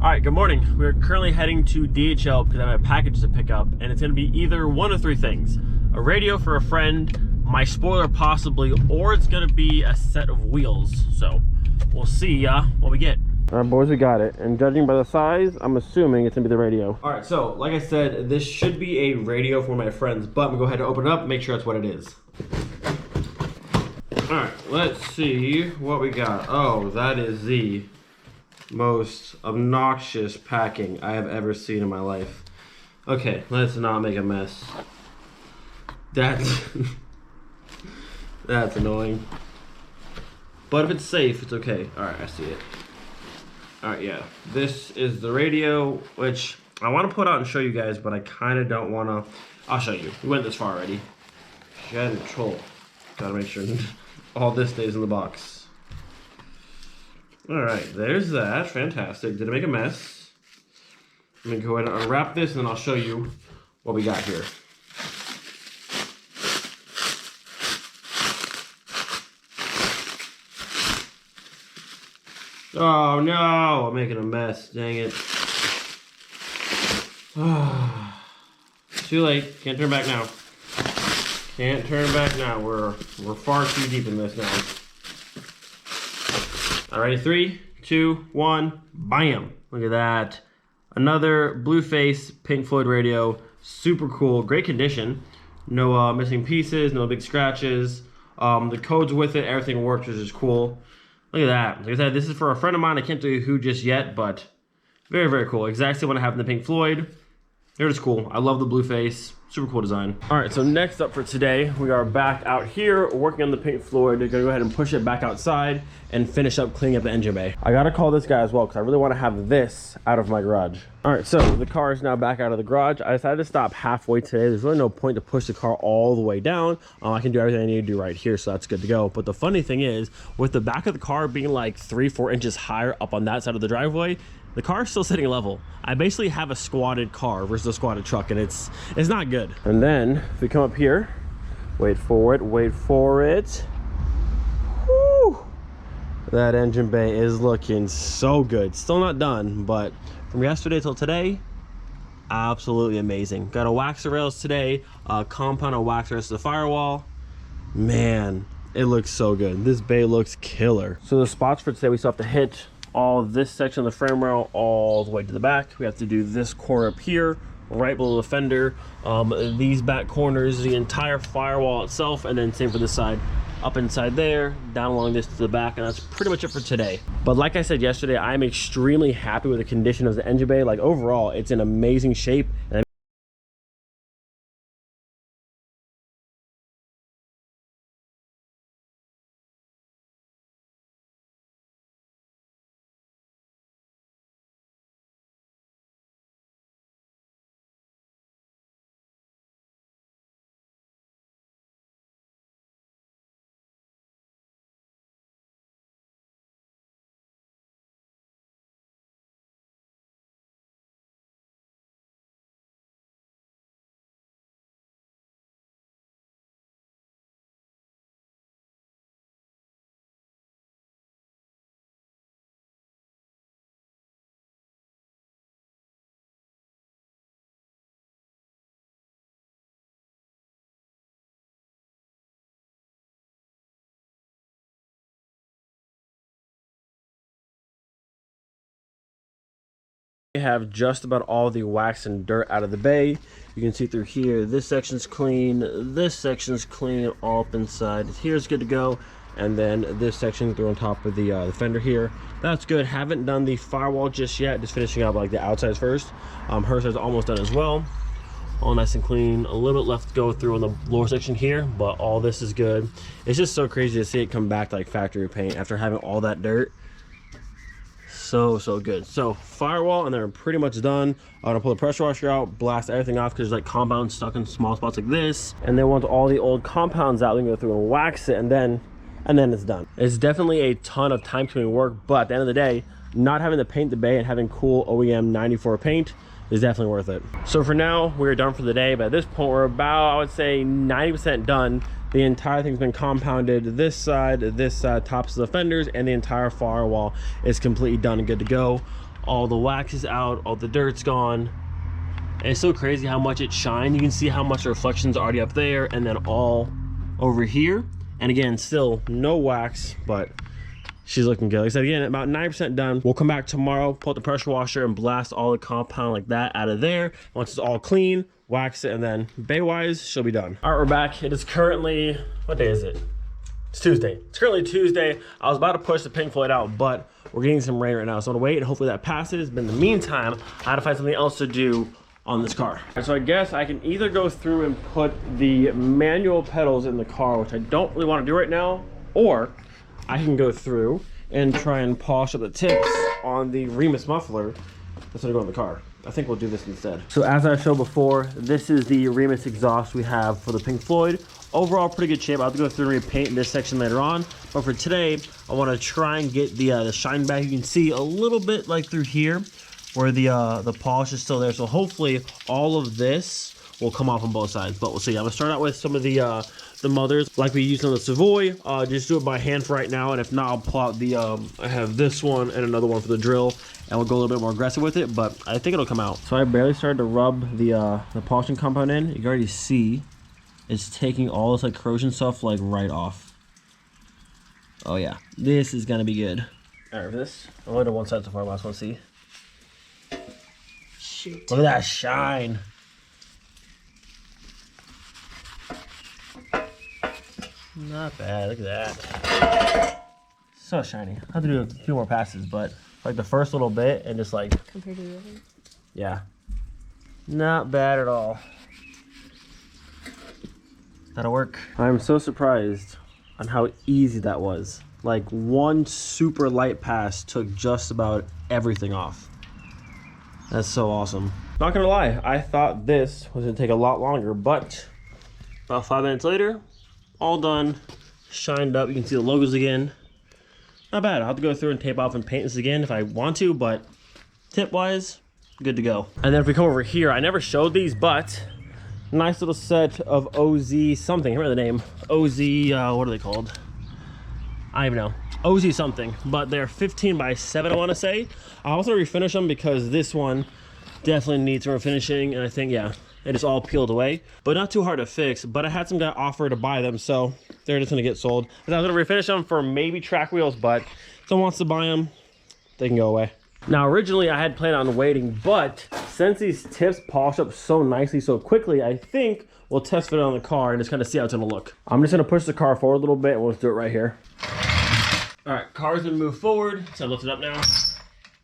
All right, good morning. We're currently heading to DHL because I have a package to pick up, and it's gonna be either one of three things: a radio for a friend, my spoiler possibly, or it's gonna be a set of wheels. So we'll see what we get. All right, boys, we got it. And judging by the size, I'm assuming it's gonna be the radio. All right, so like I said, this should be a radio for my friends, but I'm gonna go ahead and open it up and make sure that's what it is. All right, let's see what we got. Oh, that is the most obnoxious packing I have ever seen in my life. Okay, let's not make a mess. That's that's annoying. But if it's safe, it's okay. All right, I see it. All right, yeah. This is the radio, which I want to put out and show you guys, but I kind of don't want to. I'll show you. We went this far already. Shed control. Gotta make sure all this stays in the box. All right, there's that. Fantastic. Did it make a mess? Let me go ahead and unwrap this, and then I'll show you what we got here. Oh no, I'm making a mess. Dang it. Too late. Can't turn back now. Can't turn back now. We're far too deep in this now. Alright, 3, 2, 1, bam! Look at that. Another blue face Pink Floyd radio. Super cool, great condition. No missing pieces, no big scratches. The code's with it, everything works, which is cool. Look at that. Like I said, this is for a friend of mine. I can't tell you who just yet, but very, very cool. Exactly what I have in the Pink Floyd. It is cool. I love the blue face. Super cool design. All right, so next up for today, we are back out here working on the Pink Floyd. We're gonna go ahead and push it back outside and finish up cleaning up the engine bay. I gotta call this guy as well because I really want to have this out of my garage. All right, so the car is now back out of the garage. I decided to stop halfway today. There's really no point to push the car all the way down. I can do everything I need to do right here, so that's good to go. But the funny thing is, with the back of the car being like 3-4 inches higher up on that side of the driveway, the car's still sitting level. I basically have a squatted car versus a squatted truck, and it's not good. And then if we come up here, wait for it, wait for it. Whew. That engine bay is looking so good. Still not done, but from yesterday till today, absolutely amazing. Got to wax the rails today, compound and wax the rest of the firewall. Man, it looks so good. This bay looks killer. So the spots for today, we still have to hit all this section of the frame rail all the way to the back. We have to do this corner up here, right below the fender, these back corners, the entire firewall itself, and then same for this side, up inside there, down along this to the back, and that's pretty much it for today. But like I said yesterday, I'm extremely happy with the condition of the engine bay. Like overall, it's in amazing shape. And we have just about all the wax and dirt out of the bay. You can see through here, this section's clean, this section's clean, all up inside. Here's good to go, and then this section through on top of the fender here. That's good. Haven't done the firewall just yet, just finishing up like the outsides first. Her side's almost done as well. All nice and clean. A little bit left to go through on the lower section here, but all this is good. It's just so crazy to see it come back to like factory paint after having all that dirt. So good. So firewall, and they're pretty much done. I'm gonna pull the pressure washer out, blast everything off because there's like compounds stuck in small spots like this. And then once all the old compounds out, we can go through and wax it, and then it's done. It's definitely a ton of time consuming work, but at the end of the day, not having to paint the bay and having cool OEM 94 paint is definitely worth it. So for now, we're done for the day, but at this point, we're about, I would say, 90% done. The entire thing's been compounded. This side, tops of the fenders, and the entire firewall is completely done and good to go. All the wax is out, all the dirt's gone. And it's so crazy how much it shined. You can see how much the reflection's already up there and then all over here. And again, still no wax, but she's looking good. Like I said, again, about 9% done. We'll come back tomorrow, pull out the pressure washer and blast all the compound like that out of there. Once it's all clean, wax it, and then bay-wise, she'll be done. All right, we're back. It is currently, what day is it? It's Tuesday. It's currently Tuesday. I was about to push the Pink Floyd out, but we're getting some rain right now. So I'm gonna wait and hopefully that passes. But in the meantime, I had to find something else to do on this car. And so I guess I can either go through and put the manual pedals in the car, which I don't really want to do right now, or I can go through and try and polish up the tips on the Remus muffler instead of going in the car. I think we'll do this instead. So as I showed before, this is the Remus exhaust we have for the Pink Floyd. Overall, pretty good shape. I'll have to go through and repaint this section later on. But for today, I want to try and get the shine back. You can see a little bit like through here where the polish is still there. So hopefully all of this will come off on both sides. But we'll see. I'm gonna start out with some of the mothers like we used on the Savoy. Just do it by hand for right now. And if not, I'll pull out the, I have this one and another one for the drill. And we'll go a little bit more aggressive with it, but I think it'll come out. So I barely started to rub the polishing compound in. You can already see it's taking all this like corrosion stuff like right off. Oh yeah, this is gonna be good. All right, for this, I only did one side so far, but I just want to see. Shoot. Look at that shine. Not bad, look at that. So shiny. I have to do a few more passes, but like the first little bit and just like. Compared to the other? Yeah. Not bad at all. That'll work. I'm so surprised on how easy that was. Like one super light pass took just about everything off. That's so awesome. Not gonna lie, I thought this was gonna take a lot longer, but about 5 minutes later, all done, shined up. You can see the logos again. Not bad. I'll have to go through and tape off and paint this again if I want to, but tip-wise, good to go. And then if we come over here, I never showed these, but nice little set of OZ something. I remember the name. OZ, what are they called? I don't even know. OZ something, but they're 15 by 7, I want to say. I also refinish them because this one definitely needs some refinishing, and I think, yeah, it is all peeled away, but not too hard to fix. But I had some guy offer to buy them, so they're just gonna get sold. And I was gonna refinish them for maybe track wheels, but if someone wants to buy them, they can go away. Now, originally I had planned on waiting, but since these tips polish up so nicely, so quickly, I think we'll test fit it on the car and just kind of see how it's gonna look. I'm just gonna push the car forward a little bit and we'll just do it right here. All right, car's gonna move forward, so I lift it up now.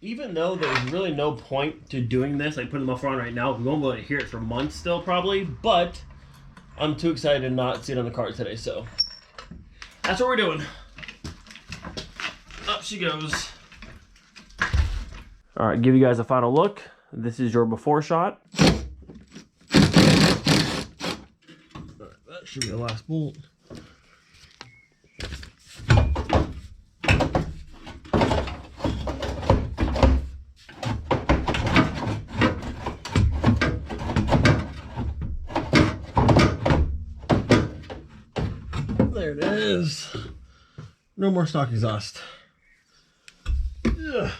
Even though there's really no point to doing this, like putting the muffler on right now, we won't be able to hear it for months still probably, but I'm too excited to not see it on the car today, so that's what we're doing. Up she goes. All right, give you guys a final look. This is your before shot. All right, that should be the last bolt. There it is. No more stock exhaust. Ugh.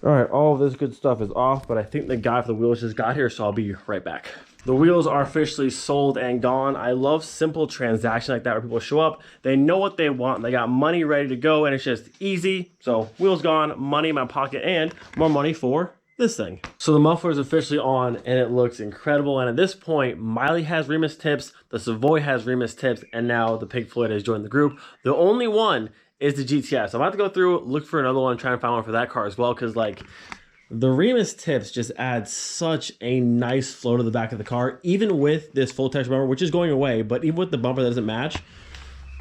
All right, all of this good stuff is off, but I think the guy for the wheels just got here, so I'll be right back. The wheels are officially sold and gone. I love simple transactions like that where people show up, they know what they want, they got money ready to go, and it's just easy. So wheels gone, money in my pocket, and more money for this thing. So the muffler is officially on and it looks incredible. And at this point, Miley has Remus tips, the Savoy has Remus tips, and now the Pink Floyd has joined the group. The only one is the GTS. So I'm about to go through, look for another one, try and find one for that car as well, because like the Remus tips just add such a nice flow to the back of the car, even with this full texture bumper, which is going away, but even with the bumper that doesn't match,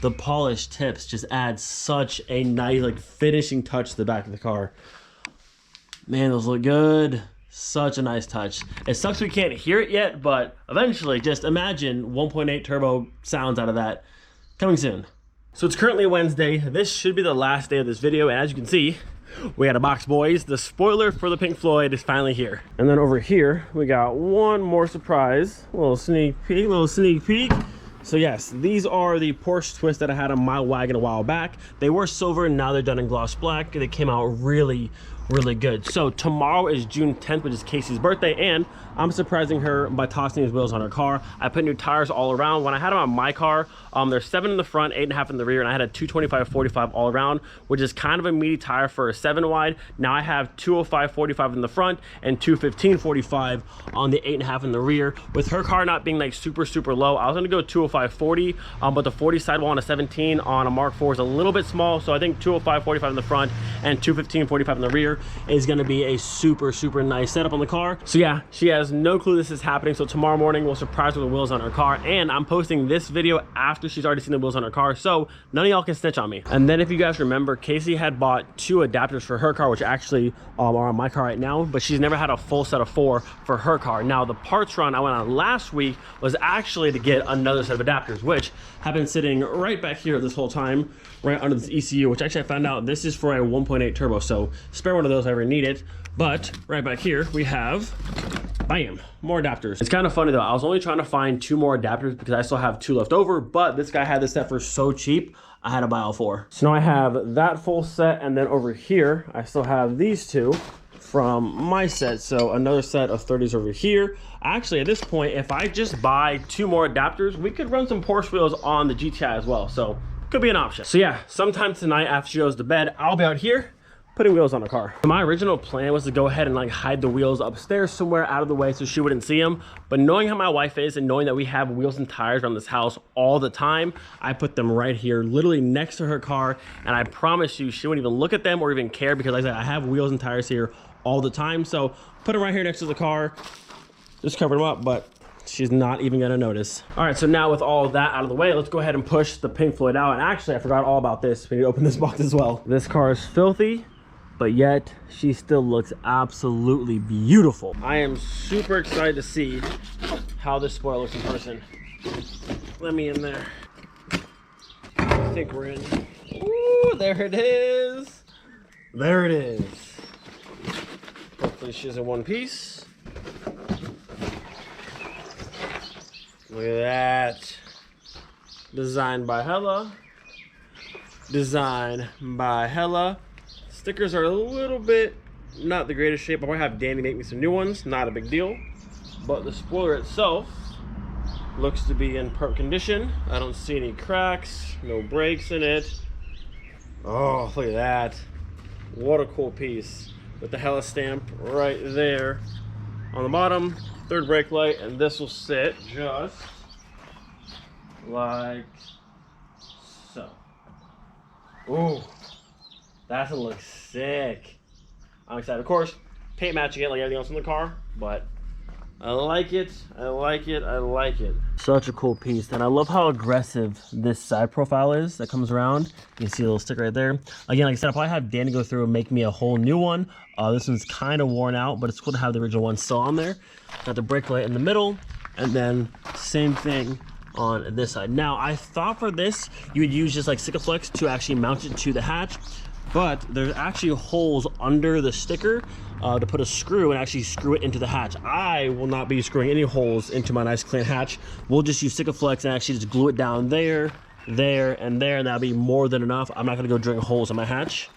the polished tips just add such a nice like finishing touch to the back of the car. Man, those look good. Such a nice touch. It sucks we can't hear it yet, but eventually just imagine 1.8 turbo sounds out of that coming soon. So it's currently Wednesday. This should be the last day of this video, and as you can see, we got a box, boys. The spoiler for the Pink Floyd is finally here. And then over here, we got one more surprise. A little sneak peek. So yes, these are the Porsche twists that I had on my wagon a while back. They were silver, and now they're done in gloss black. They came out really, really good. So tomorrow is June 10th, which is Casey's birthday, and I'm surprising her by tossing these wheels on her car. I put new tires all around. When I had them on my car, there's 7 in the front, 8.5 in the rear, and I had a 225/45 all around, which is kind of a meaty tire for a 7 wide. Now I have 205/45 in the front and 215/45 on the 8.5 in the rear. With her car not being like super low, I was gonna go 205/40, but the 40 sidewall on a 17 on a Mark IV is a little bit small, so I think 205/45 in the front and 215/45 in the rear is gonna be a super nice setup on the car. So yeah, she has no clue this is happening. So tomorrow morning we'll surprise her with the wheels on her car, and I'm posting this video after she's already seen the wheels on her car, so none of y'all can snitch on me. And then if you guys remember, Casey had bought 2 adapters for her car, which actually are on my car right now, but she's never had a full set of 4 for her car. Now the parts run I went on last week was actually to get another set of adapters, which have been sitting right back here this whole time, right under this ECU, which actually I found out this is for a 1.8 turbo, so spare one of those if I ever need it. But right back here we have, bam, more adapters. It's kind of funny though, I was only trying to find 2 more adapters because I still have 2 left over, but this guy had this set for so cheap I had to buy all 4. So now I have that full set, and then over here I still have these 2 from my set, so another set of 30s over here. Actually, at this point, if I just buy 2 more adapters, we could run some Porsche wheels on the GTI as well, so could be an option. So yeah, sometime tonight after she goes to bed, I'll be out here putting wheels on the car. My original plan was to go ahead and like hide the wheels upstairs somewhere out of the way so she wouldn't see them, but knowing how my wife is and knowing that we have wheels and tires around this house all the time, I put them right here, literally next to her car, and I promise you she wouldn't even look at them or even care, because like I said, I have wheels and tires here all the time. So put them right here next to the car, just cover them up, but she's not even gonna notice. All right, so now with all of that out of the way, let's go ahead and push the Pink Floyd out. And actually, I forgot all about this. We need to open this box as well. This car is filthy, but yet she still looks absolutely beautiful. I am super excited to see how this spoiler looks in person. Let me in there. I think we're in. Ooh, there it is. There it is. Hopefully she's in one piece. Look at that. Designed by Hella. Designed by Hella. Stickers are a little bit not the greatest shape. I'll probably have Danny make me some new ones. Not a big deal. But the spoiler itself looks to be in perfect condition. I don't see any cracks, no breaks in it. Oh, look at that. What a cool piece. With the Hella stamp right there on the bottom. 3rd brake light, and this will sit just like so. Ooh, that's gonna look sick. I'm excited. Of course, paint matching it like everything else in the car, but I like it, I like it, I like it. Such a cool piece, and I love how aggressive this side profile is that comes around. You can see a little sticker right there. Again, like I said, I'll probably have Danny go through and make me a whole new one. This one's kind of worn out, but it's cool to have the original one still on there. Got the brake light in the middle, and then same thing on this side. Now, I thought for this, you would use just like Sikaflex to actually mount it to the hatch, but there's actually holes under the sticker to put a screw and actually screw it into the hatch. I will not be screwing any holes into my nice clean hatch. We'll just use Sikaflex and actually just glue it down there, there, and there, and that'll be more than enough. I'm not gonna go drill holes in my hatch.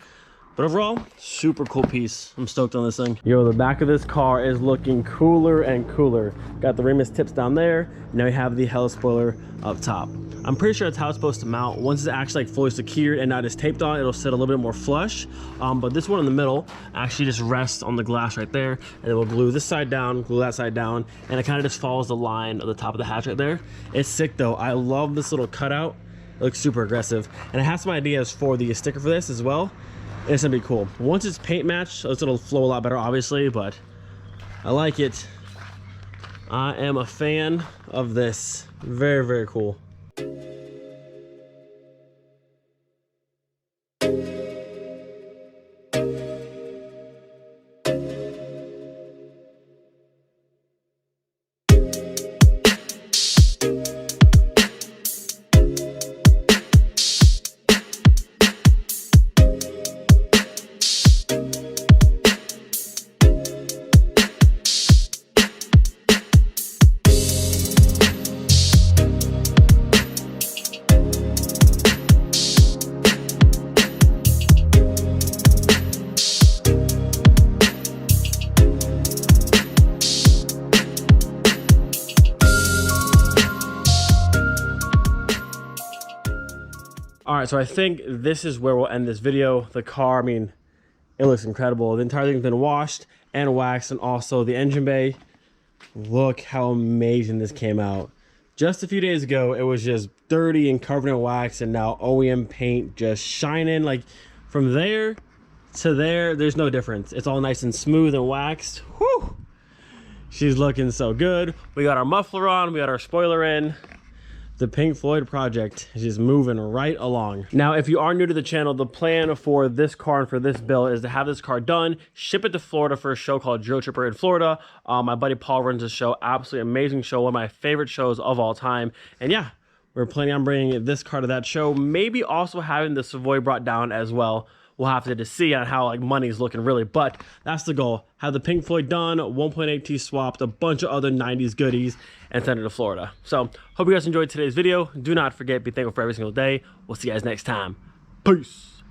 But overall, super cool piece. I'm stoked on this thing. Yo, the back of this car is looking cooler and cooler. Got the remus tips down there. Now we have the Hella spoiler up top. I'm pretty sure that's how it's supposed to mount. Once it's actually like fully secured and not just taped on, it'll sit a little bit more flush. But this one in the middle actually just rests on the glass right there. And then we'll glue this side down, glue that side down, and it kind of just follows the line of the top of the hatch right there. It's sick though. I love this little cutout. It looks super aggressive. And I have some ideas for the sticker for this as well. It's gonna be cool. Once it's paint matched, it's gonna flow a lot better, obviously, but I like it. I am a fan of this. Very, very cool. right, so I think this is where we'll end this video. The car, I mean, it looks incredible. The entire thing's been washed and waxed, and also the engine bay. Look how amazing this came out. Just a few days ago, it was just dirty and covered in wax, and now OEM paint just shining. Like from there to there, there's no difference. It's all nice and smooth and waxed. Whew! She's looking so good. We got our muffler on, we got our spoiler in. The Pink Floyd project is just moving right along. Now, if you are new to the channel, the plan for this car and for this build is to have this car done, ship it to Florida for a show called Drill Tripper in Florida. My buddy Paul runs this show, absolutely amazing show, one of my favorite shows of all time. And yeah, we're planning on bringing this car to that show, maybe also having the Savoy brought down as well. We'll have to just see on how like money's looking really, but that's the goal. Have the Pink Floyd done, 1.8T swapped, a bunch of other 90s goodies, and send it to Florida. So hope you guys enjoyed today's video. Do not forget, be thankful for every single day. We'll see you guys next time. Peace.